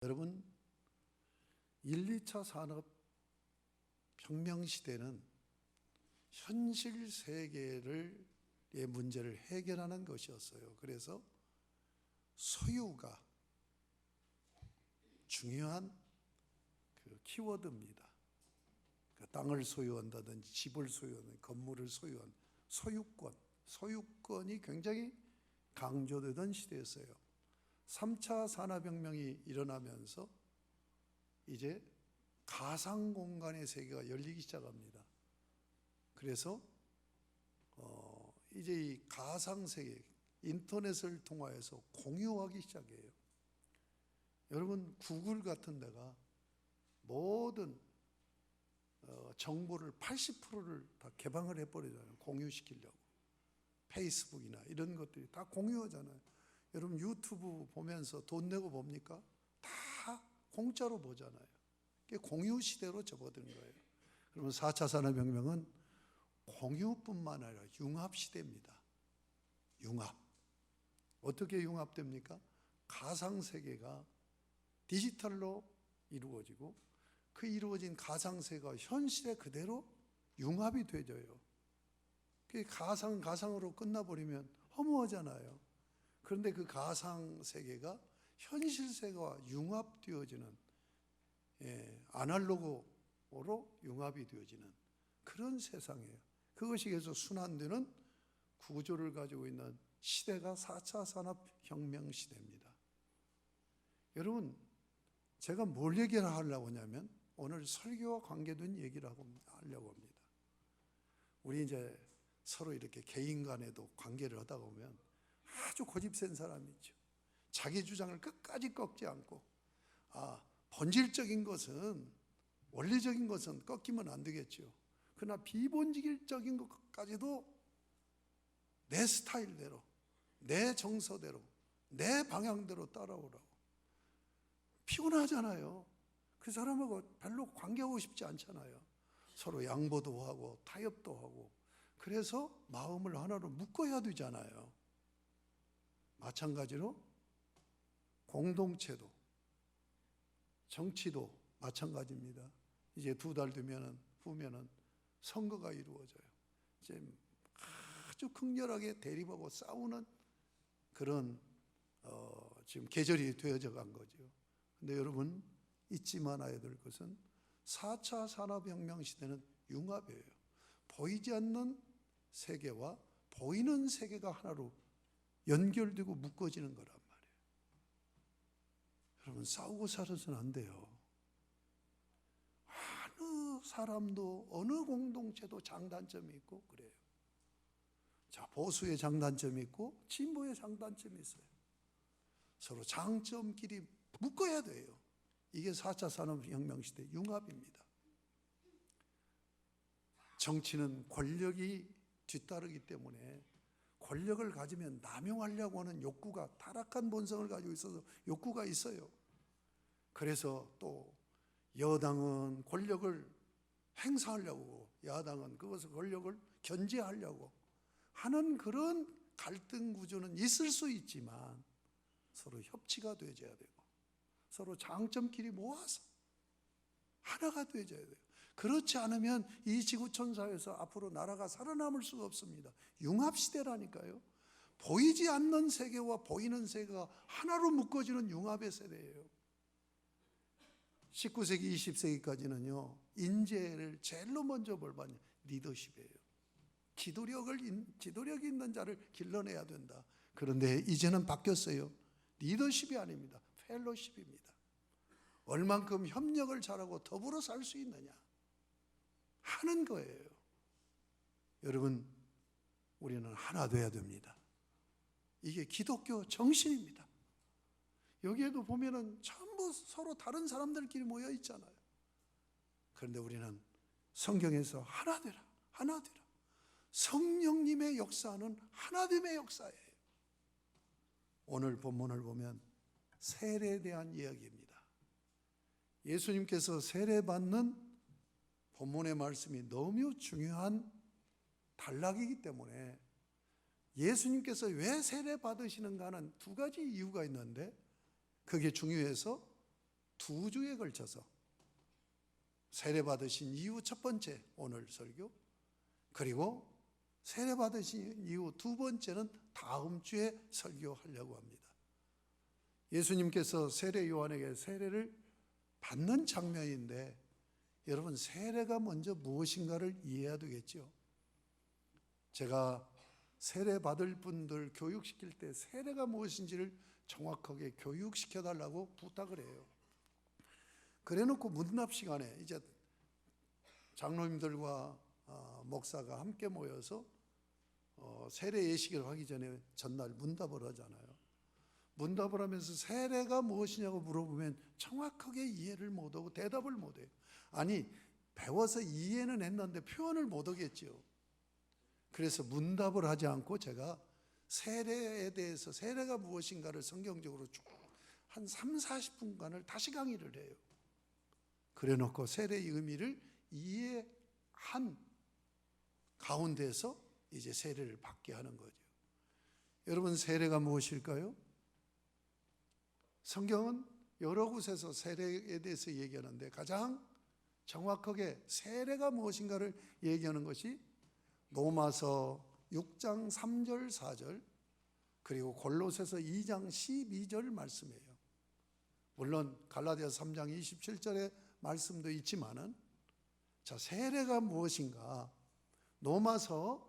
여러분, 1, 2차 산업혁명 시대는 현실 세계의 문제를 해결하는 것이었어요. 그래서 소유가 중요한 키워드입니다. 땅을 소유한다든지 집을 소유하는 건물을 소유한 소유권이 굉장히 강조되던 시대였어요. 3차 산업혁명이 일어나면서 이제 가상공간의 세계가 열리기 시작합니다. 그래서 이제 이 가상세계, 인터넷을 통하여서 공유하기 시작해요. 여러분, 구글 같은 데가 모든 정보를 80%를 다 개방을 해버리잖아요. 공유시키려고. 페이스북이나 이런 것들이 다 공유하잖아요. 여러분, 유튜브 보면서 돈 내고 봅니까? 다 공짜로 보잖아요. 그게 공유 시대로 접어든 거예요. 그러면 4차 산업혁명은 공유뿐만 아니라 융합 시대입니다. 융합. 어떻게 융합됩니까? 가상세계가 디지털로 이루어지고 그 이루어진 가상세계가 현실에 그대로 융합이 되져요. 그게 가상으로 끝나버리면 허무하잖아요. 그런데 그 가상세계가 현실 세계와 융합되어지는, 아날로그로 융합이 되어지는 그런 세상이에요. 그것이 계속 순환되는 구조를 가지고 있는 시대가 4차 산업혁명 시대입니다. 여러분, 제가 뭘 얘기를 하려고 하냐면 오늘 설교와 관계된 얘기를 하려고 합니다. 우리 이제 서로 이렇게 개인 간에도 관계를 하다 보면 아주 고집센 사람이 있죠. 자기 주장을 끝까지 꺾지 않고, 본질적인 것은, 원리적인 것은 꺾이면 안 되겠죠. 그러나 비본질적인 것까지도 내 스타일대로, 내 정서대로, 내 방향대로 따라오라고. 피곤하잖아요. 그 사람하고 별로 관계하고 싶지 않잖아요. 서로 양보도 하고 타협도 하고. 그래서 마음을 하나로 묶어야 되잖아요. 마찬가지로 공동체도, 정치도 마찬가지입니다. 이제 2달 후면은 선거가 이루어져요. 이제 아주 극렬하게 대립하고 싸우는 그런 지금 계절이 되어져 간 거죠. 근데 여러분, 잊지 말아야 될 것은 4차 산업혁명 시대는 융합이에요. 보이지 않는 세계와 보이는 세계가 하나로 연결되고 묶어지는 거란 말이에요. 여러분, 싸우고 살아서는 안 돼요. 어느 사람도 어느 공동체도 장단점이 있고 그래요. 자, 보수의 장단점이 있고 진보의 장단점이 있어요. 서로 장점끼리 묶어야 돼요. 이게 4차 산업혁명 시대 융합입니다. 정치는 권력이 뒤따르기 때문에 권력을 가지면 남용하려고 하는 욕구가, 타락한 본성을 가지고 있어서 욕구가 있어요. 그래서 또 여당은 권력을 행사하려고, 야당은 그것을 권력을 견제하려고 하는 그런 갈등 구조는 있을 수 있지만 서로 협치가 되어야 되고 서로 장점끼리 모아서 하나가 되어야 돼요. 그렇지 않으면 이 지구촌 사회에서 앞으로 나라가 살아남을 수가 없습니다. 융합시대라니까요. 보이지 않는 세계와 보이는 세계가 하나로 묶어지는 융합의 세대예요. 19세기, 20세기까지는요, 인재를 제일로 먼저 뭘 받냐? 리더십이에요. 지도력이 있는 자를 길러내야 된다. 그런데 이제는 바뀌었어요. 리더십이 아닙니다. 펠로십입니다. 얼만큼 협력을 잘하고 더불어 살 수 있느냐 하는 거예요. 여러분, 우리는 하나 돼야 됩니다. 이게 기독교 정신입니다. 여기에도 보면은 전부 서로 다른 사람들끼리 모여 있잖아요. 그런데 우리는 성경에서 하나 되라, 하나 되라. 성령님의 역사는 하나됨의 역사예요. 오늘 본문을 보면 세례에 대한 이야기입니다. 예수님께서 세례받는 본문의 말씀이 너무 중요한 단락이기 때문에 예수님께서 왜 세례 받으시는가 하는 2가지 이유가 있는데 그게 중요해서 두 주에 걸쳐서 세례 받으신 이후 첫 번째 오늘 설교, 그리고 세례 받으신 이후 두 번째는 다음 주에 설교하려고 합니다. 예수님께서 세례 요한에게 세례를 받는 장면인데, 여러분 세례가 먼저 무엇인가를 이해해야 되겠죠. 제가 세례 받을 분들 교육시킬 때 세례가 무엇인지를 정확하게 교육시켜 달라고 부탁을 해요. 그래 놓고 문답 시간에 이제 장로님들과 목사가 함께 모여서 세례 예식을 하기 전에 전날 문답을 하잖아요. 문답을 하면서 세례가 무엇이냐고 물어보면 정확하게 이해를 못하고 대답을 못해요. 아니, 배워서 이해는 했는데 표현을 못하겠죠. 그래서 문답을 하지 않고 제가 세례에 대해서, 세례가 무엇인가를 성경적으로 쭉 한 30-40분간을 다시 강의를 해요. 그래 놓고 세례의 의미를 이해한 가운데서 이제 세례를 받게 하는 거죠. 여러분, 세례가 무엇일까요? 성경은 여러 곳에서 세례에 대해서 얘기하는데 가장 정확하게 세례가 무엇인가를 얘기하는 것이 로마서 6장 3절 4절 그리고 골로새서 2장 12절 말씀이에요. 물론 갈라디아서 3장 27절의 말씀도 있지만은, 자, 세례가 무엇인가? 로마서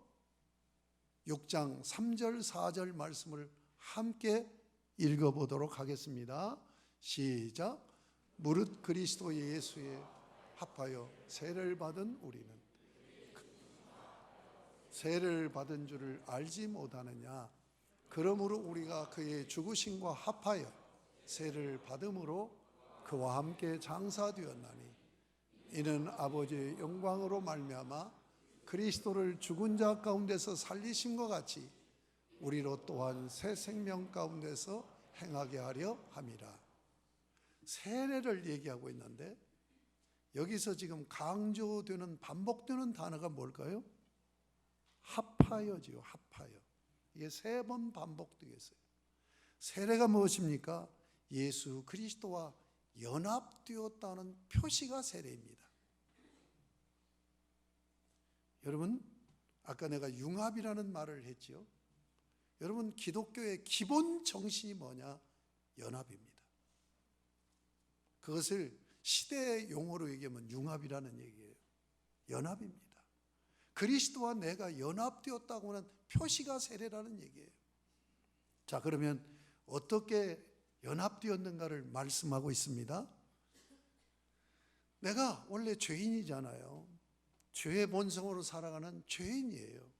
6장 3절 4절 말씀을 함께 읽어보도록 하겠습니다. 시작. 무릇 그리스도 예수에 합하여 세례를 받은 우리는 세례를 받은 줄을 알지 못하느냐? 그러므로 우리가 그의 죽으심과 합하여 세례를 받음으로 그와 함께 장사되었나니, 이는 아버지의 영광으로 말미암아 그리스도를 죽은 자 가운데서 살리심과 같이 우리로 또한 새 생명 가운데서 행하게 하려 함이라. 세례를 얘기하고 있는데 여기서 지금 강조되는, 반복되는 단어가 뭘까요? 합하여지요. 합하여. 이게 3번 반복되겠어요. 세례가 무엇입니까? 예수 그리스도와 연합되었다는 표시가 세례입니다. 여러분, 아까 내가 융합이라는 말을 했죠. 여러분, 기독교의 기본 정신이 뭐냐? 연합입니다. 그것을 시대의 용어로 얘기하면 융합이라는 얘기예요. 연합입니다. 그리스도와 내가 연합되었다고 하는 표시가 세례라는 얘기예요. 자, 그러면 어떻게 연합되었는가를 말씀하고 있습니다. 내가 원래 죄인이잖아요. 죄의 본성으로 살아가는 죄인이에요.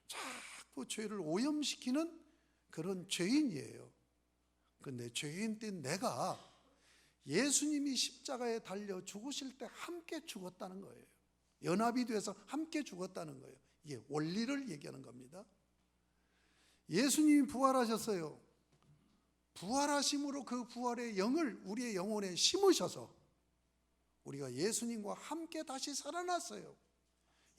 자꾸 죄를 오염시키는 그런 죄인이에요. 그런데 죄인 때 내가 예수님이 십자가에 달려 죽으실 때 함께 죽었다는 거예요. 연합이 돼서 함께 죽었다는 거예요. 이게 원리를 얘기하는 겁니다. 예수님이 부활하셨어요. 부활하심으로 그 부활의 영을 우리의 영혼에 심으셔서 우리가 예수님과 함께 다시 살아났어요.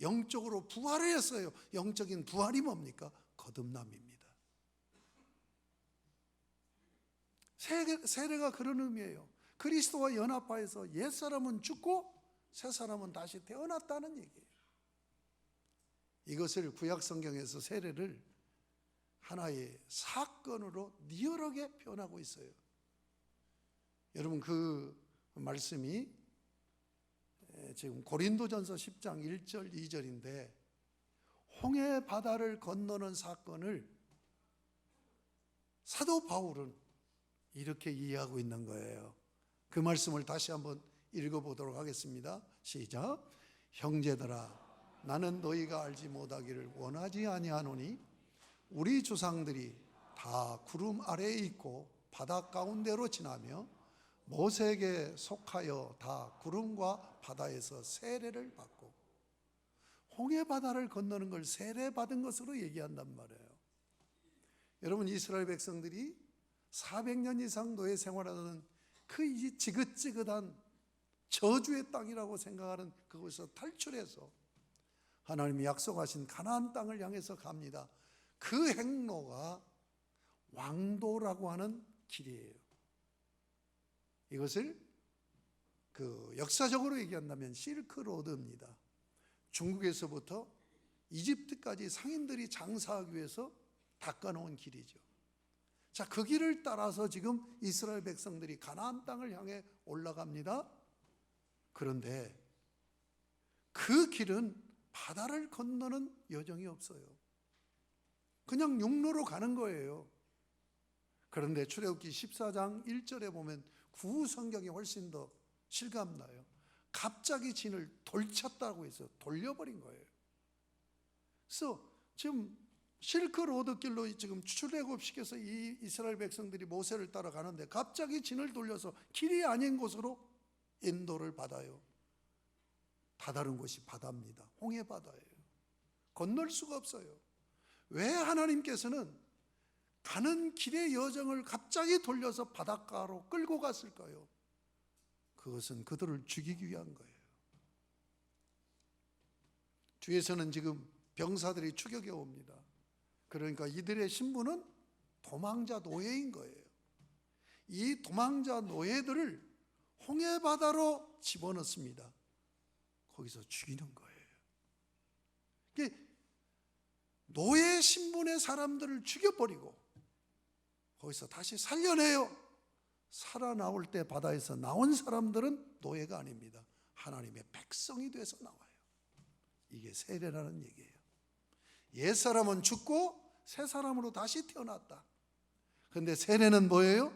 영적으로 부활을 했어요. 영적인 부활이 뭡니까? 거듭남입니다. 세례가 그런 의미예요. 그리스도와 연합하여서 옛사람은 죽고 새사람은 다시 태어났다는 얘기예요. 이것을 구약성경에서 세례를 하나의 사건으로 리얼하게 표현하고 있어요. 여러분, 그 말씀이 지금 고린도전서 10장 1절 2절인데 홍해 바다를 건너는 사건을 사도 바울은 이렇게 이해하고 있는 거예요. 그 말씀을 다시 한번 읽어보도록 하겠습니다. 시작. 형제들아, 나는 너희가 알지 못하기를 원하지 아니하노니 우리 조상들이 다 구름 아래에 있고 바다 가운데로 지나며 모세에게 속하여 다 구름과 바다에서 세례를 받고, 홍해 바다를 건너는 걸 세례 받은 것으로 얘기한단 말이에요. 여러분, 이스라엘 백성들이 400년 이상 노예 생활하는 그 지긋지긋한 저주의 땅이라고 생각하는 그곳에서 탈출해서 하나님이 약속하신 가나안 땅을 향해서 갑니다. 그 행로가 왕도라고 하는 길이에요. 이것을 역사적으로 얘기한다면 실크로드입니다. 중국에서부터 이집트까지 상인들이 장사하기 위해서 닦아놓은 길이죠. 자, 그 길을 따라서 지금 이스라엘 백성들이 가나안 땅을 향해 올라갑니다. 그런데 그 길은 바다를 건너는 여정이 없어요. 그냥 육로로 가는 거예요. 그런데 출애굽기 14장 1절에 보면 구후 성경이 훨씬 더 실감나요. 갑자기 진을 돌쳤다고 해서 돌려버린 거예요. 그래서 지금 실크로드 길로 지금 출애굽시켜서 이 이스라엘 백성들이 모세를 따라가는데 갑자기 진을 돌려서 길이 아닌 곳으로 인도를 받아요. 다다른 곳이 바다입니다. 홍해 바다예요. 건널 수가 없어요. 왜 하나님께서는 가는 길의 여정을 갑자기 돌려서 바닷가로 끌고 갔을까요? 그것은 그들을 죽이기 위한 거예요. 뒤에서는 지금 병사들이 추격해 옵니다. 그러니까 이들의 신분은 도망자 노예인 거예요. 이 도망자 노예들을 홍해바다로 집어넣습니다. 거기서 죽이는 거예요. 노예 신분의 사람들을 죽여버리고 거기서 다시 살려내요. 살아나올 때 바다에서 나온 사람들은 노예가 아닙니다. 하나님의 백성이 돼서 나와요. 이게 세례라는 얘기예요. 옛사람은 죽고 새 사람으로 다시 태어났다. 그런데 세례는 뭐예요?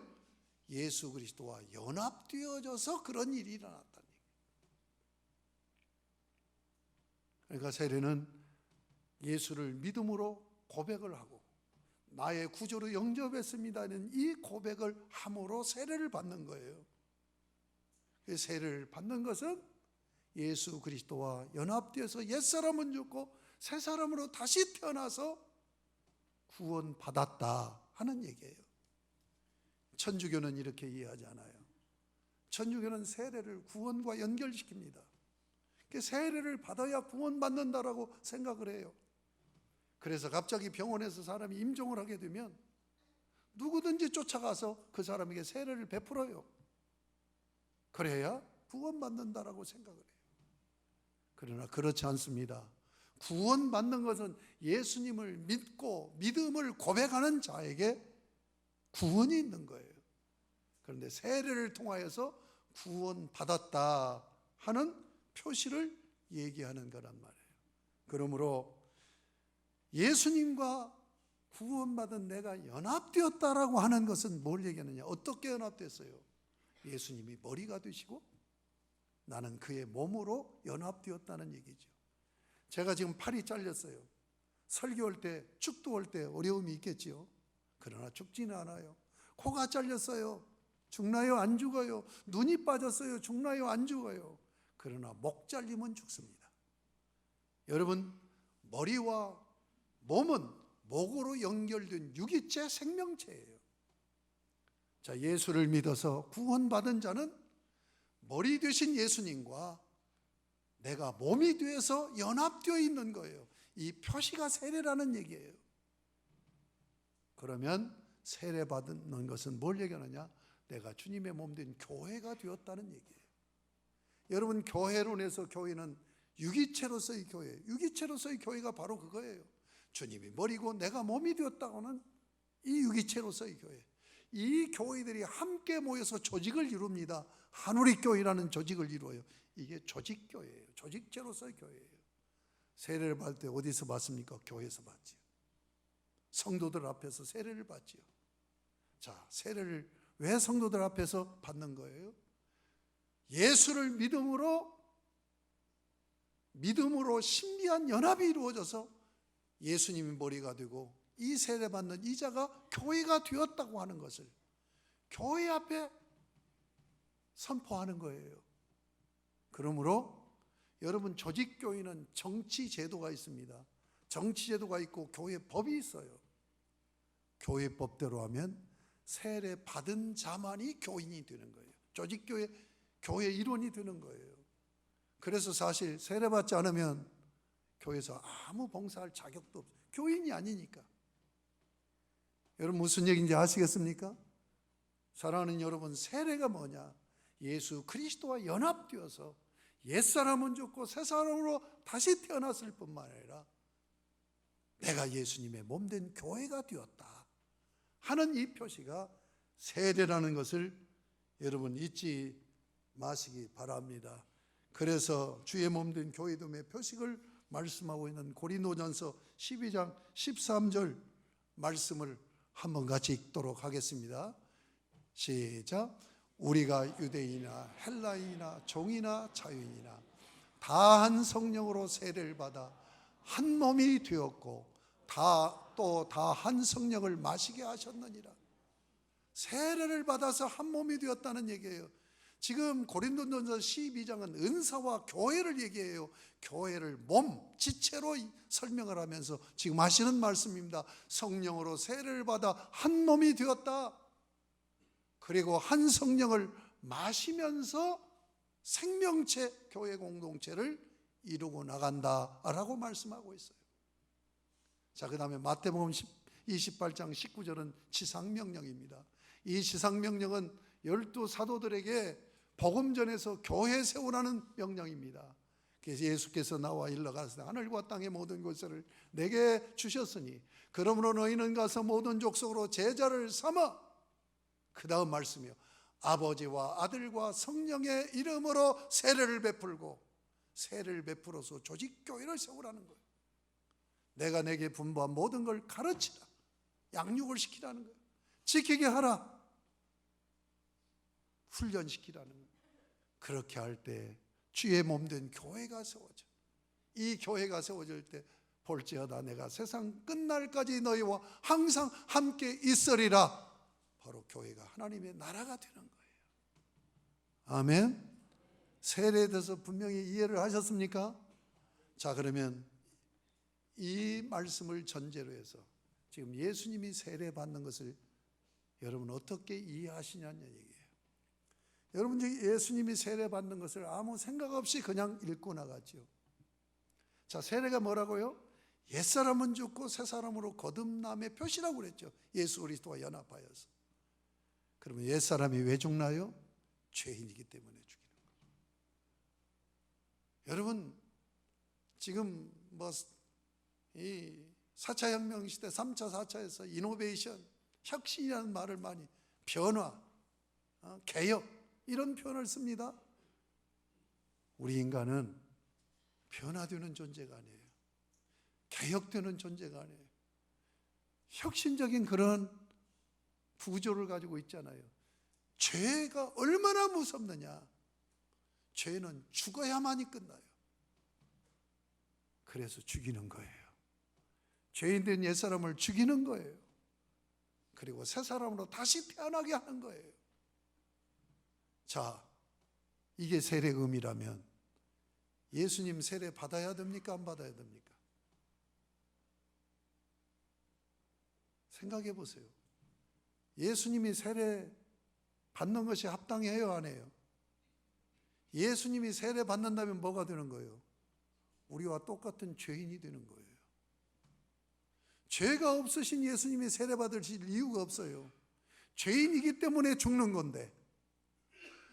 예수 그리스도와 연합되어져서 그런 일이 일어났다는 얘기예요. 그러니까 세례는 예수를 믿음으로 고백을 하고 나의 구조로 영접했습니다는 이 고백을 함으로 세례를 받는 거예요. 그 세례를 받는 것은 예수 그리스도와 연합되어서 옛사람은 죽고 새 사람으로 다시 태어나서 구원받았다 하는 얘기예요. 천주교는 이렇게 이해하지 않아요. 천주교는 세례를 구원과 연결시킵니다. 세례를 받아야 구원받는다라고 생각을 해요. 그래서 갑자기 병원에서 사람이 임종을 하게 되면 누구든지 쫓아가서 그 사람에게 세례를 베풀어요. 그래야 구원받는다라고 생각을 해요. 그러나 그렇지 않습니다. 구원받는 것은 예수님을 믿고 믿음을 고백하는 자에게 구원이 있는 거예요. 그런데 세례를 통하여서 구원받았다 하는 표시를 얘기하는 거란 말이에요. 그러므로 예수님과 구원받은 내가 연합되었다라고 하는 것은 뭘 얘기하느냐? 어떻게 연합됐어요? 예수님이 머리가 되시고 나는 그의 몸으로 연합되었다는 얘기죠. 제가 지금 팔이 잘렸어요. 설교할 때, 축도할 때 어려움이 있겠지요. 그러나 죽지는 않아요. 코가 잘렸어요. 죽나요? 안 죽어요. 눈이 빠졌어요. 죽나요? 안 죽어요. 그러나 목 잘리면 죽습니다. 여러분, 머리와 몸은 목으로 연결된 유기체 생명체예요. 자, 예수를 믿어서 구원받은 자는 머리 되신 예수님과 내가 몸이 되어서 연합되어 있는 거예요. 이 표시가 세례라는 얘기예요. 그러면 세례받는 것은 뭘 얘기하느냐? 내가 주님의 몸 된 교회가 되었다는 얘기예요. 여러분, 교회론에서 교회는 유기체로서의 교회, 유기체로서의 교회가 바로 그거예요. 주님이 머리고 내가 몸이 되었다고는 이 유기체로서의 교회, 이 교회들이 함께 모여서 조직을 이룹니다. 한우리교회라는 조직을 이루어요. 이게 조직교회예요. 조직체로서의 교회예요. 세례를 받을 때 어디서 받습니까? 교회에서 받지요. 성도들 앞에서 세례를 받지요. 자, 세례를 왜 성도들 앞에서 받는 거예요? 예수를 믿음으로 신비한 연합이 이루어져서 예수님이 머리가 되고 이 세례받는 이자가 교회가 되었다고 하는 것을 교회 앞에 선포하는 거예요. 그러므로 여러분, 조직교회는 정치제도가 있습니다. 정치제도가 있고 교회법이 있어요. 교회법대로 하면 세례받은 자만이 교인이 되는 거예요. 조직교회, 교회 일원이 되는 거예요. 그래서 사실 세례받지 않으면 교회에서 아무 봉사할 자격도 없어요. 교인이 아니니까. 여러분, 무슨 얘기인지 아시겠습니까? 사랑하는 여러분, 세례가 뭐냐? 예수 그리스도와 연합되어서 옛사람은 죽고 새사람으로 다시 태어났을 뿐만 아니라 내가 예수님의 몸된 교회가 되었다 하는 이 표시가 세례라는 것을 여러분 잊지 마시기 바랍니다. 그래서 주의 몸된 교회됨의 표식을 말씀하고 있는 고린도전서 12장 13절 말씀을 한번 같이 읽도록 하겠습니다. 시작. 우리가 유대인이나 헬라인이나 종이나 자유인이나 다 한 성령으로 세례를 받아 한 몸이 되었고 또 다 한 성령을 마시게 하셨느니라. 세례를 받아서 한 몸이 되었다는 얘기예요. 지금 고린도전서 12장은 은사와 교회를 얘기해요. 교회를 몸, 지체로 설명을 하면서 지금 하시는 말씀입니다. 성령으로 세례를 받아 한 몸이 되었다. 그리고 한 성령을 마시면서 생명체, 교회 공동체를 이루고 나간다라고 말씀하고 있어요. 자, 그 다음에 마태복음 28장 19절은 지상명령입니다. 이 지상명령은 12사도들에게 복음 전해서 교회 세우라는 명령입니다. 그래서 예수께서 나와 일러가서 하늘과 땅의 모든 것을 내게 주셨으니 그러므로 너희는 가서 모든 족속으로 제자를 삼아, 그 다음 말씀이요, 아버지와 아들과 성령의 이름으로 세례를 베풀고, 세례를 베풀어서 조직교회를 세우라는 거예요. 내가 내게 분부한 모든 걸 가르치라, 양육을 시키라는 거예요. 지키게 하라, 훈련시키라는 거예요. 그렇게 할 때 주의 몸된 교회가 세워져. 이 교회가 세워질 때 볼지어다 내가 세상 끝날까지 너희와 항상 함께 있으리라. 바로 교회가 하나님의 나라가 되는 거예요. 아멘. 세례에 대해서 분명히 이해를 하셨습니까? 자, 그러면 이 말씀을 전제로 해서 지금 예수님이 세례 받는 것을 여러분 어떻게 이해하시냐는 얘기예요. 여러분, 예수님이 세례 받는 것을 아무 생각 없이 그냥 읽고 나가죠. 자, 세례가 뭐라고요? 옛사람은 죽고 새사람으로 거듭남의 표시라고 그랬죠. 예수 그리스도와 연합하여서. 그러면 옛사람이 왜 죽나요? 죄인이기 때문에 죽이는 거예요. 여러분, 지금 이 4차 혁명 시대 3차 4차에서 이노베이션, 혁신이라는 말을 많이, 변화, 개혁 이런 표현을 씁니다. 우리 인간은 변화되는 존재가 아니에요. 개혁되는 존재가 아니에요. 혁신적인 그런 구조를 가지고 있잖아요. 죄가 얼마나 무섭느냐. 죄는 죽어야만이 끝나요. 그래서 죽이는 거예요. 죄인된 옛사람을 죽이는 거예요. 그리고 새 사람으로 다시 태어나게 하는 거예요. 자, 이게 세례의 의미라면 예수님 세례 받아야 됩니까? 안 받아야 됩니까? 생각해 보세요. 예수님이 세례 받는 것이 합당해요, 안 해요? 예수님이 세례 받는다면 뭐가 되는 거예요? 우리와 똑같은 죄인이 되는 거예요. 죄가 없으신 예수님이 세례 받으실 이유가 없어요. 죄인이기 때문에 죽는 건데,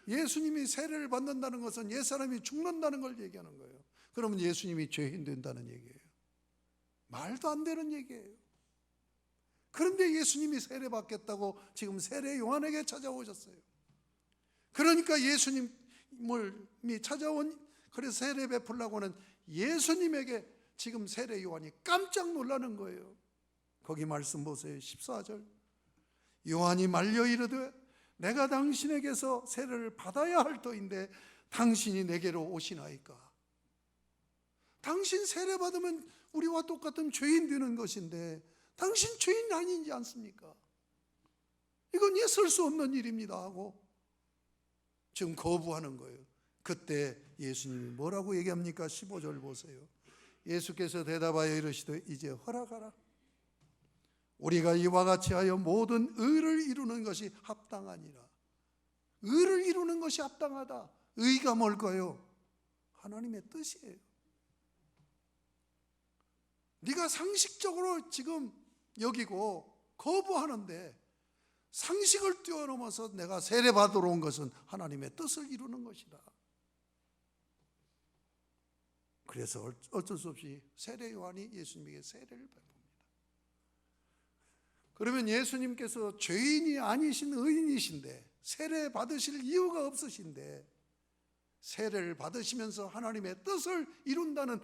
예수님이 세례를 받는다는 것은 옛사람이 죽는다는 걸 얘기하는 거예요. 그러면 예수님이 죄인 된다는 얘기예요. 말도 안 되는 얘기예요. 그런데 예수님이 세례 받겠다고 지금 세례 요한에게 찾아오셨어요. 그러니까 예수님이 찾아온, 그래서 세례 베풀려고 하는 예수님에게 지금 세례 요한이 깜짝 놀라는 거예요. 거기 말씀 보세요. 14절. 요한이 말려 이르되 내가 당신에게서 세례를 받아야 할 터인데 당신이 내게로 오시나이까. 당신 세례 받으면 우리와 똑같은 죄인 되는 것인데 당신 죄인 아니지 않습니까? 이건 있을 수 없는 일입니다 하고 지금 거부하는 거예요. 그때 예수님이 뭐라고 얘기합니까? 15절 보세요. 예수께서 대답하여 이르시되 이제 허락하라. 우리가 이와 같이 하여 모든 의를 이루는 것이 합당하니라. 의를 이루는 것이 합당하다. 의가 뭘까요? 하나님의 뜻이에요. 네가 상식적으로 지금 여기고 거부하는데 상식을 뛰어넘어서 내가 세례받으러 온 것은 하나님의 뜻을 이루는 것이다. 그래서 어쩔 수 없이 세례 요한이 예수님에게 세례를 베풉니다. 그러면 예수님께서 죄인이 아니신 의인이신데 세례 받으실 이유가 없으신데 세례를 받으시면서 하나님의 뜻을 이룬다는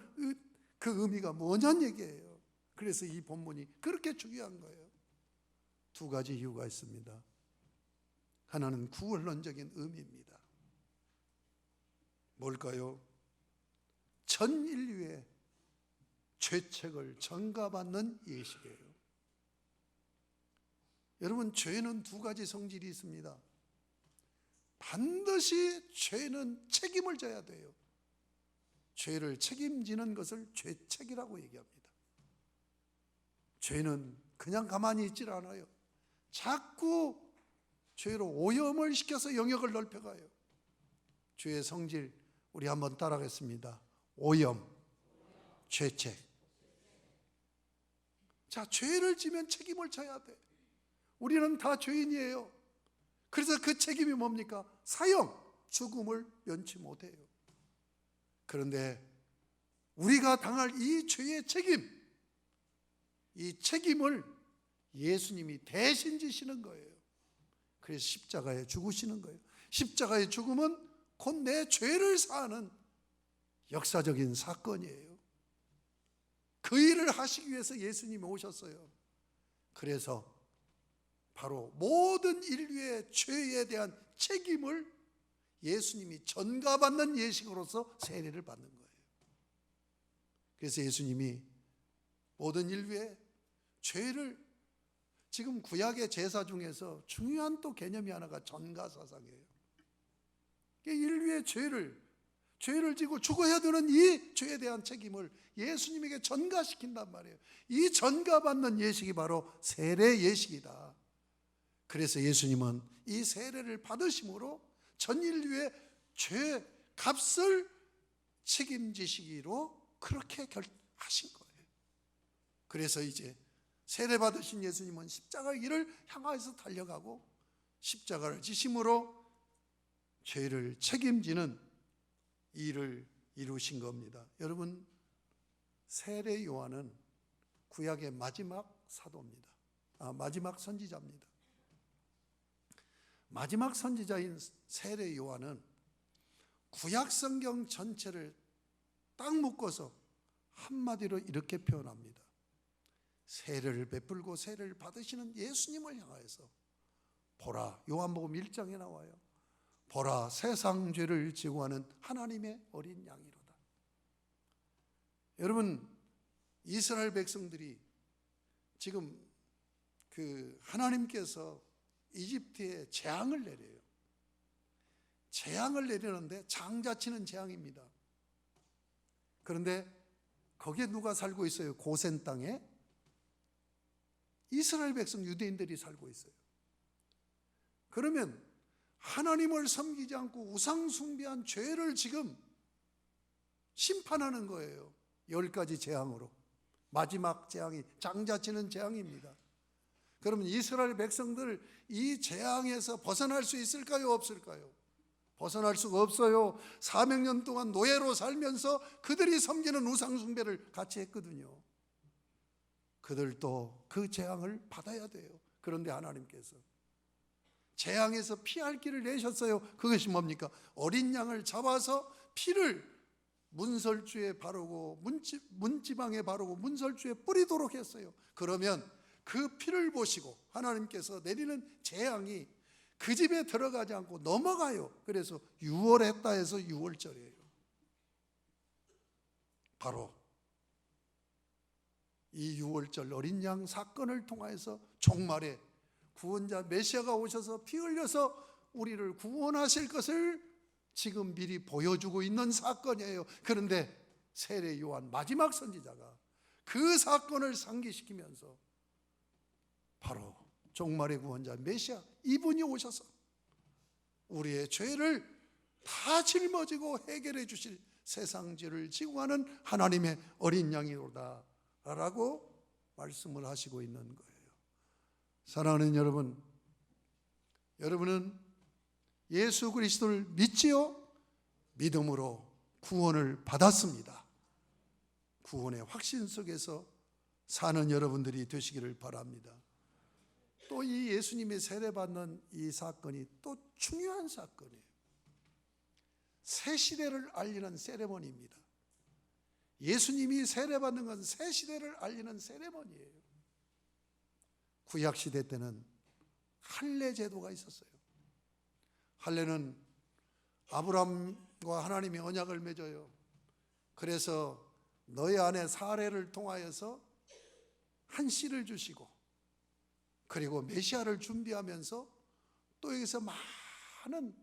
그 의미가 뭐냐는 얘기예요. 그래서 이 본문이 그렇게 중요한 거예요. 두 가지 이유가 있습니다. 하나는 구원론적인 의미입니다. 뭘까요? 전 인류의 죄책을 전가받는 예식이에요. 여러분, 죄는 두 가지 성질이 있습니다. 반드시 죄는 책임을 져야 돼요. 죄를 책임지는 것을 죄책이라고 얘기합니다. 죄는 그냥 가만히 있질 않아요. 자꾸 죄로 오염을 시켜서 영역을 넓혀가요. 죄의 성질 우리 한번 따라하겠습니다. 오염, 죄책. 자, 죄를 지면 책임을 져야 돼. 우리는 다 죄인이에요. 그래서 그 책임이 뭡니까? 사형, 죽음을 면치 못해요. 그런데 우리가 당할 이 죄의 책임, 이 책임을 예수님이 대신 지시는 거예요. 그래서 십자가에 죽으시는 거예요. 십자가의 죽음은 곧 내 죄를 사하는 역사적인 사건이에요. 그 일을 하시기 위해서 예수님이 오셨어요. 그래서 바로 모든 인류의 죄에 대한 책임을 예수님이 전가받는 예식으로서 세례를 받는 거예요. 그래서 예수님이 모든 인류의 죄를, 지금 구약의 제사 중에서 중요한 또 개념이 하나가 전가사상이에요. 인류의 죄를 지고 죽어야 되는 이 죄에 대한 책임을 예수님에게 전가시킨단 말이에요. 이 전가받는 예식이 바로 세례 예식이다. 그래서 예수님은 이 세례를 받으심으로 전 인류의 죄 값을 책임지시기로 그렇게 하신 거예요. 그래서 이제 세례 받으신 예수님은 십자가의 길을 향해서 달려가고 십자가를 지심으로 죄를 책임지는 일을 이루신 겁니다. 여러분, 세례 요한은 구약의 마지막 사도입니다. 마지막 선지자입니다. 마지막 선지자인 세례 요한은 구약 성경 전체를 딱 묶어서 한마디로 이렇게 표현합니다. 세례를 베풀고 세례를 받으시는 예수님을 향하여서 보라, 요한복음 1장에 나와요. 보라, 세상 죄를 지고 하는 하나님의 어린 양이로다. 여러분, 이스라엘 백성들이 지금 하나님께서 이집트에 재앙을 내려요. 재앙을 내리는데 장자치는 재앙입니다. 그런데 거기에 누가 살고 있어요? 고센 땅에 이스라엘 백성 유대인들이 살고 있어요. 그러면 하나님을 섬기지 않고 우상 숭배한 죄를 지금 심판하는 거예요. 10가지 재앙으로. 마지막 재앙이 장자치는 재앙입니다. 그러면 이스라엘 백성들 이 재앙에서 벗어날 수 있을까요? 없을까요? 벗어날 수가 없어요. 400년 동안 노예로 살면서 그들이 섬기는 우상 숭배를 같이 했거든요. 그들도 그 재앙을 받아야 돼요. 그런데 하나님께서 재앙에서 피할 길을 내셨어요. 그것이 뭡니까? 어린 양을 잡아서 피를 문설주에 바르고 문지방에 바르고 문설주에 뿌리도록 했어요. 그러면 그 피를 보시고 하나님께서 내리는 재앙이 그 집에 들어가지 않고 넘어가요. 그래서 6월했다 해서 6월절이에요. 바로 이 6월절 어린 양 사건을 통하여서 종말에 구원자 메시아가 오셔서 피 흘려서 우리를 구원하실 것을 지금 미리 보여주고 있는 사건이에요. 그런데 세례 요한 마지막 선지자가 그 사건을 상기시키면서 바로 종말의 구원자 메시아 이분이 오셔서 우리의 죄를 다 짊어지고 해결해 주실 세상 죄를 지고 가는 하나님의 어린 양이로다 라고 말씀을 하시고 있는 거예요. 사랑하는 여러분, 여러분은 예수 그리스도를 믿지요? 믿음으로 구원을 받았습니다. 구원의 확신 속에서 사는 여러분들이 되시기를 바랍니다. 또 이 예수님이 세례받는 이 사건이 또 중요한 사건이에요. 새 시대를 알리는 세레머니입니다. 예수님이 세례받는 건 새 시대를 알리는 세레머니예요. 구약 시대 때는 할례 제도가 있었어요. 할례는 아브라함과 하나님이 언약을 맺어요. 그래서 너희 안에 사례를 통하여서 한 씨를 주시고, 그리고 메시아를 준비하면서 또 여기서 많은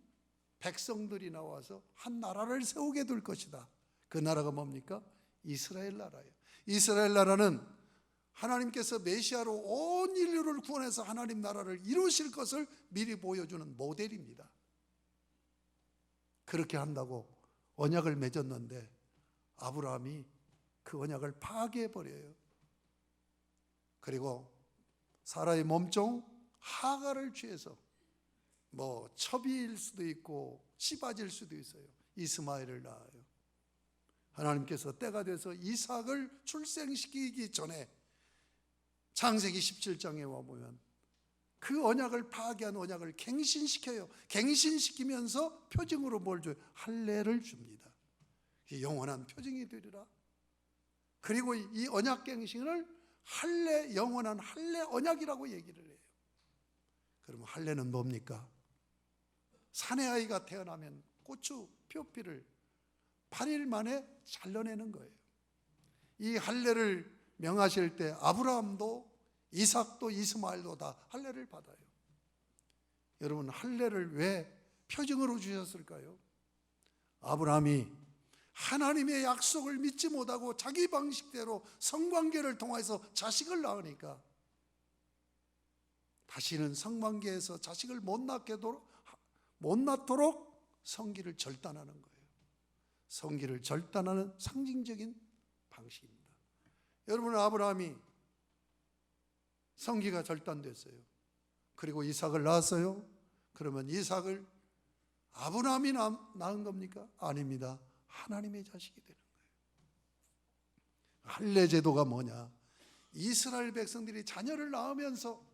백성들이 나와서 한 나라를 세우게 될 것이다. 그 나라가 뭡니까? 이스라엘 나라예요. 이스라엘 나라는 하나님께서 메시아로 온 인류를 구원해서 하나님 나라를 이루실 것을 미리 보여주는 모델입니다. 그렇게 한다고 언약을 맺었는데 아브라함이 그 언약을 파괴해버려요. 그리고 사라의 몸종 하가를 취해서 첩이일 수도 있고 씨바질 수도 있어요. 이스마엘을 낳아요. 하나님께서 때가 돼서 이삭을 출생시키기 전에 창세기 17장에 와보면 그 언약을 파괴한 언약을 갱신시켜요. 갱신시키면서 표징으로 뭘 줘요? 할례를 줍니다. 영원한 표징이 되리라. 그리고 이 언약 갱신을 할례, 영원한 할례 언약이라고 얘기를 해요. 그러면 할례는 뭡니까? 사내 아이가 태어나면 고추 표피를 8일 만에 잘라내는 거예요. 이 할례를 명하실 때 아브라함도 이삭도 이스마엘도 다 할례를 받아요. 여러분, 할례를 왜 표징으로 주셨을까요? 아브라함이 하나님의 약속을 믿지 못하고 자기 방식대로 성관계를 통해서 자식을 낳으니까 다시는 성관계에서 자식을 못 낳도록 성기를 절단하는 거예요. 성기를 절단하는 상징적인 방식입니다. 여러분, 아브라함이 성기가 절단됐어요. 그리고 이삭을 낳았어요. 그러면 이삭을 아브라함이 낳은 겁니까? 아닙니다. 하나님의 자식이 되는 거예요. 할례 제도가 뭐냐? 이스라엘 백성들이 자녀를 낳으면서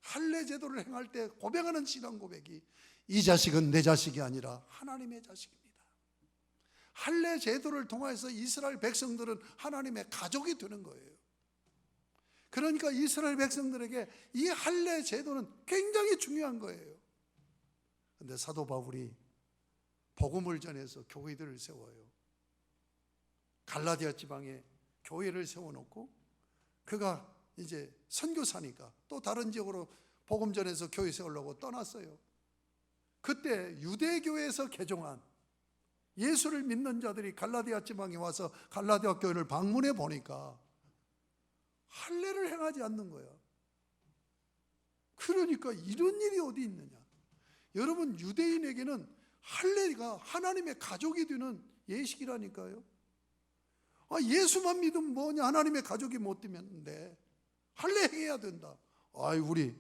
할례 제도를 행할 때 고백하는 신앙 고백이 이 자식은 내 자식이 아니라 하나님의 자식입니다. 할례 제도를 통해서 이스라엘 백성들은 하나님의 가족이 되는 거예요. 그러니까 이스라엘 백성들에게 이 할례 제도는 굉장히 중요한 거예요. 그런데 사도 바울이 복음을 전해서 교회들을 세워요. 갈라디아 지방에 교회를 세워놓고 그가 이제 선교사니까 또 다른 지역으로 복음 전해서 교회 세우려고 떠났어요. 그때 유대교회에서 개종한 예수를 믿는 자들이 갈라디아 지방에 와서 갈라디아 교회를 방문해 보니까 할례를 행하지 않는 거야. 그러니까 이런 일이 어디 있느냐? 여러분, 유대인에게는 할례가 하나님의 가족이 되는 예식이라니까요. 예수만 믿으면 뭐냐? 하나님의 가족이 못 되는데 할례 행해야 된다. 우리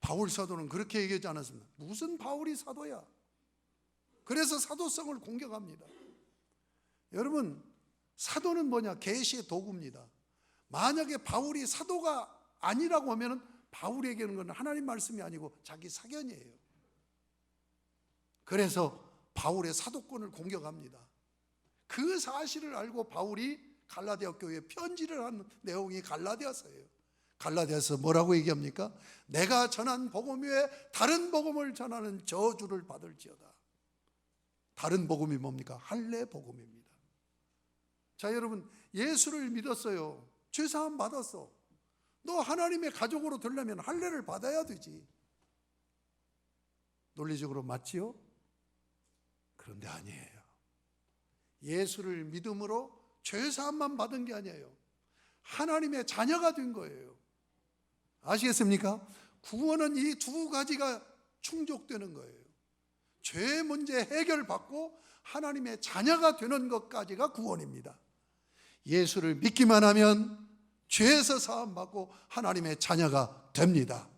바울 사도는 그렇게 얘기하지 않았습니다. 무슨 바울이 사도야? 그래서 사도성을 공격합니다. 여러분, 사도는 뭐냐? 계시의 도구입니다. 만약에 바울이 사도가 아니라고 하면 바울에게는 건 하나님 말씀이 아니고 자기 사견이에요. 그래서 바울의 사도권을 공격합니다. 그 사실을 알고 바울이 갈라디아 교회에 편지를 한 내용이 갈라디아서예요. 갈라디아서 뭐라고 얘기합니까? 내가 전한 복음 외에 다른 복음을 전하는 저주를 받을지어다. 다른 복음이 뭡니까? 할례 복음입니다. 자, 여러분, 예수를 믿었어요. 죄사함 받았어. 너 하나님의 가족으로 되려면 할례를 받아야 되지. 논리적으로 맞지요? 그런데 아니에요. 예수를 믿음으로 죄사함만 받은 게 아니에요. 하나님의 자녀가 된 거예요. 아시겠습니까? 구원은 이 두 가지가 충족되는 거예요. 죄 문제 해결받고 하나님의 자녀가 되는 것까지가 구원입니다. 예수를 믿기만 하면 죄에서 사함받고 하나님의 자녀가 됩니다.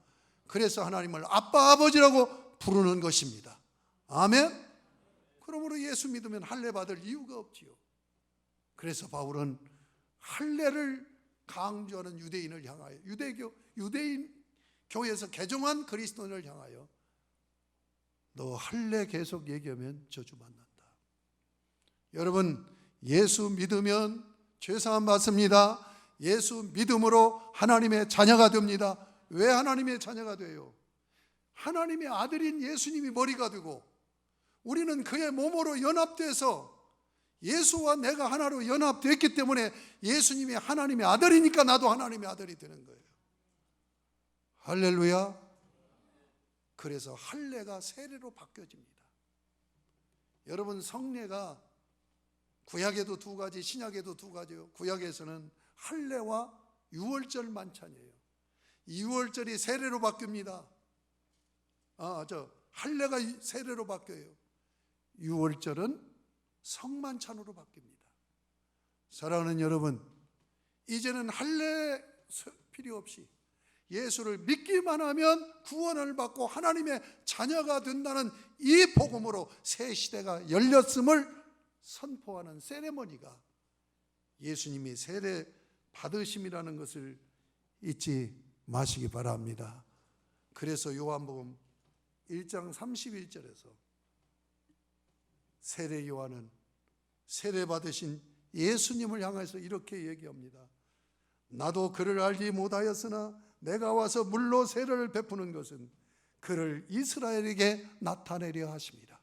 그래서 하나님을 아빠 아버지라고 부르는 것입니다. 아멘. 그러므로 예수 믿으면 할례 받을 이유가 없지요. 그래서 바울은 할례를 강조하는 유대인을 향하여, 유대인 교회에서 개종한 그리스도인을 향하여 너 할례 계속 얘기하면 저주받는다. 여러분, 예수 믿으면 죄사함 받습니다. 예수 믿음으로 하나님의 자녀가 됩니다. 왜 하나님의 자녀가 돼요? 하나님의 아들인 예수님이 머리가 되고 우리는 그의 몸으로 연합돼서 예수와 내가 하나로 연합됐기 때문에 예수님이 하나님의 아들이니까 나도 하나님의 아들이 되는 거예요. 할렐루야. 그래서 할례가 세례로 바뀌어집니다. 여러분, 성례가 구약에도 두 가지, 신약에도 두 가지요. 구약에서는 할례와 유월절 만찬이에요. 유월절이 세례로 바뀝니다. 할례가 세례로 바뀌어요. 유월절은 성만찬으로 바뀝니다. 사랑하는 여러분, 이제는 할례 필요 없이 예수를 믿기만 하면 구원을 받고 하나님의 자녀가 된다는 이 복음으로 새 시대가 열렸음을 선포하는 세레머니가 예수님이 세례 받으심이라는 것을 잊지 마시기 바랍니다. 그래서 요한복음 1장 31절에서 세례 요한은 세례 받으신 예수님을 향해서 이렇게 얘기합니다. 나도 그를 알지 못하였으나 내가 와서 물로 세례를 베푸는 것은 그를 이스라엘에게 나타내려 하십니다.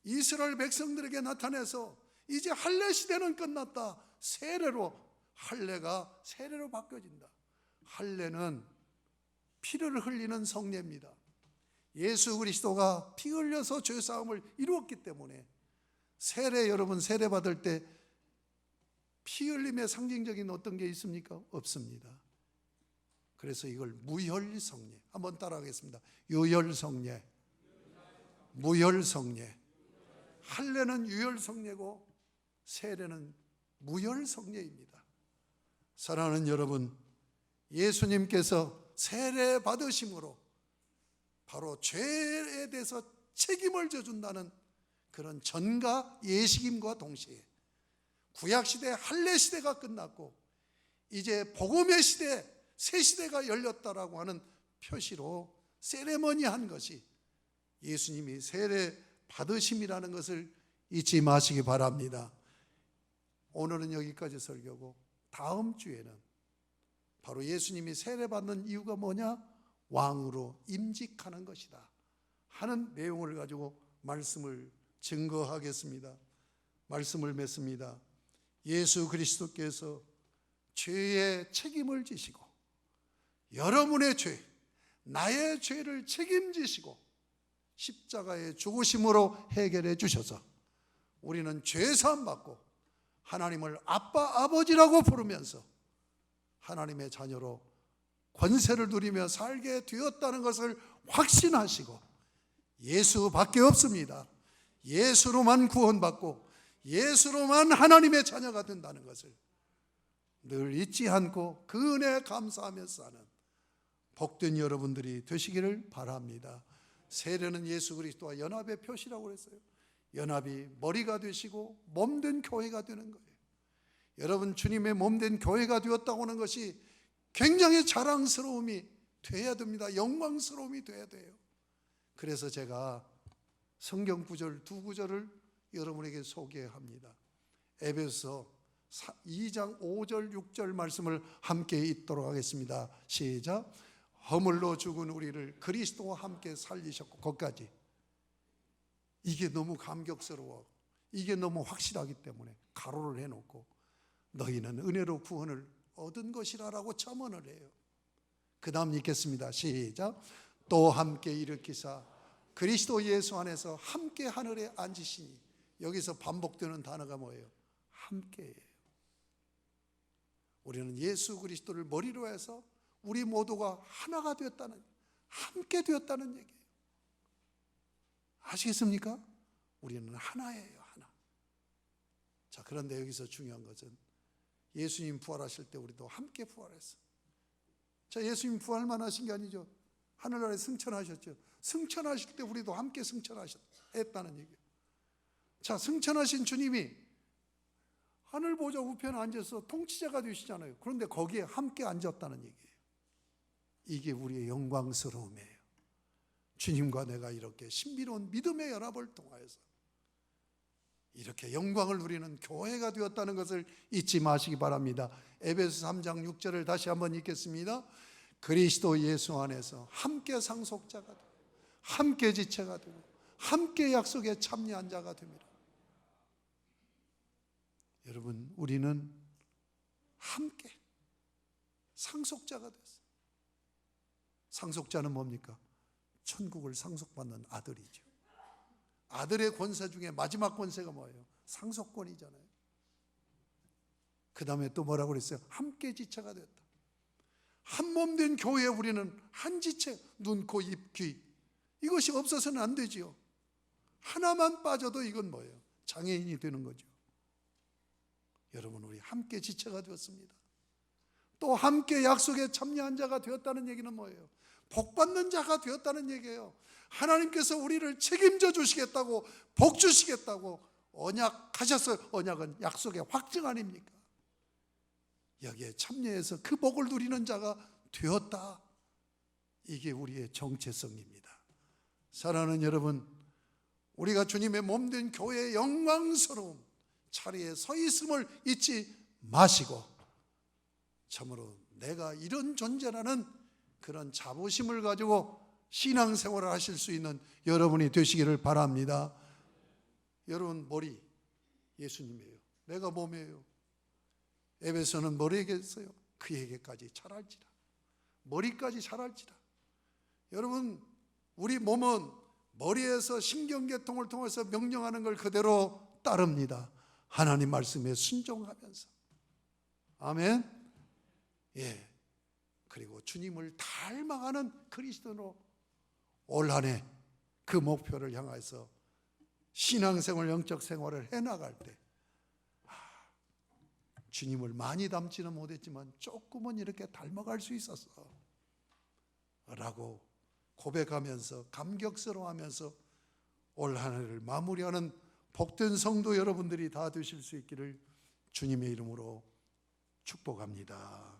이스라엘 백성들에게 나타내서 이제 할례 시대는 끝났다. 세례로, 할례가 세례로 바뀌어진다. 할례는 피를 흘리는 성례입니다. 예수 그리스도가 피 흘려서 죄사함을 이루었기 때문에 세례, 여러분 세례 받을 때 피 흘림의 상징적인 어떤 게 있습니까? 없습니다. 그래서 이걸 무혈성례, 한번 따라하겠습니다. 유혈성례, 무혈성례. 할례는 유혈성례고 세례는 무혈성례입니다. 사랑하는 여러분, 예수님께서 세례 받으심으로 바로 죄에 대해서 책임을 져준다는 그런 전가 예식임과 동시에 구약시대 할례 시대가 끝났고 이제 복음의 시대, 새 시대가 열렸다라고 하는 표시로 세레머니 한 것이 예수님이 세례 받으심이라는 것을 잊지 마시기 바랍니다. 오늘은 여기까지 설교고 다음 주에는 바로 예수님이 세례 받는 이유가 뭐냐? 왕으로 임직하는 것이다 하는 내용을 가지고 말씀을 증거하겠습니다. 말씀을 맺습니다. 예수 그리스도께서 죄의 책임을 지시고 여러분의 죄, 나의 죄를 책임지시고 십자가의 죽으심으로 해결해 주셔서 우리는 죄사함 받고 하나님을 아빠, 아버지라고 부르면서 하나님의 자녀로 권세를 누리며 살게 되었다는 것을 확신하시고 예수밖에 없습니다. 예수로만 구원받고 예수로만 하나님의 자녀가 된다는 것을 늘 잊지 않고 그 은혜에 감사하며 사는 복된 여러분들이 되시기를 바랍니다. 세례는 예수 그리스도와 연합의 표시라고 그랬어요. 연합이 머리가 되시고 몸된 교회가 되는 거예요. 여러분, 주님의 몸된 교회가 되었다고 하는 것이 굉장히 자랑스러움이 돼야 됩니다. 영광스러움이 돼야 돼요. 그래서 제가 성경 구절 두 구절을 여러분에게 소개합니다. 에베소서 2장 5절 6절 말씀을 함께 읽도록 하겠습니다. 시작. 허물로 죽은 우리를 그리스도와 함께 살리셨고, 거기까지. 이게 너무 감격스러워. 이게 너무 확실하기 때문에 가로를 해놓고 너희는 은혜로 구원을 얻은 것이라라고 첨언을 해요. 그 다음 읽겠습니다. 시작. 또 함께 일으키사 그리스도 예수 안에서 함께 하늘에 앉으시니, 여기서 반복되는 단어가 뭐예요? 함께예요. 우리는 예수 그리스도를 머리로 해서 우리 모두가 하나가 되었다는, 함께 되었다는 얘기예요. 아시겠습니까? 우리는 하나예요, 하나. 자, 그런데 여기서 중요한 것은 예수님 부활하실 때 우리도 함께 부활했어요. 자, 예수님 부활만 하신 게 아니죠. 하늘나라에 승천하셨죠. 승천하실 때 우리도 함께 승천했다는 얘기예요. 자, 승천하신 주님이 하늘 보좌 우편에 앉아서 통치자가 되시잖아요. 그런데 거기에 함께 앉았다는 얘기예요. 이게 우리의 영광스러움이에요. 주님과 내가 이렇게 신비로운 믿음의 연합을 통하여서 이렇게 영광을 누리는 교회가 되었다는 것을 잊지 마시기 바랍니다. 에베소 3장 6절을 다시 한번 읽겠습니다. 그리스도 예수 안에서 함께 상속자가 되고 함께 지체가 되고 함께 약속에 참여한 자가 됩니다. 여러분, 우리는 함께 상속자가 됐어요. 상속자는 뭡니까? 천국을 상속받는 아들이죠. 아들의 권세 중에 마지막 권세가 뭐예요? 상속권이잖아요. 그 다음에 또 뭐라고 그랬어요? 함께 지체가 됐다. 한 몸 된 교회에 우리는 한 지체, 눈, 코, 입, 귀, 이것이 없어서는 안 되지요. 하나만 빠져도 이건 뭐예요? 장애인이 되는 거죠. 여러분, 우리 함께 지체가 되었습니다. 또 함께 약속에 참여한 자가 되었다는 얘기는 뭐예요? 복받는 자가 되었다는 얘기예요. 하나님께서 우리를 책임져 주시겠다고, 복 주시겠다고 언약하셨어요. 언약은 약속의 확증 아닙니까? 여기에 참여해서 그 복을 누리는 자가 되었다. 이게 우리의 정체성입니다. 사랑하는 여러분, 우리가 주님의 몸된 교회의 영광스러움 자리에 서 있음을 잊지 마시고, 참으로 내가 이런 존재라는 그런 자부심을 가지고 신앙생활을 하실 수 있는 여러분이 되시기를 바랍니다. 여러분, 머리 예수님이에요. 내가 몸이에요. 에베소는 머리에게 있어요. 그에게까지 자랄지라. 머리까지 자랄지라. 여러분, 우리 몸은 머리에서 신경계통을 통해서 명령하는 걸 그대로 따릅니다. 하나님 말씀에 순종하면서. 아멘. 예. 그리고 주님을 닮아가는 그리스도로 올 한 해 그 목표를 향해서 신앙생활, 영적 생활을 해나갈 때 주님을 많이 닮지는 못했지만 조금은 이렇게 닮아갈 수 있었어 라고 고백하면서 감격스러워하면서 올 한 해를 마무리하는 복된 성도 여러분들이 다 되실 수 있기를 주님의 이름으로 축복합니다.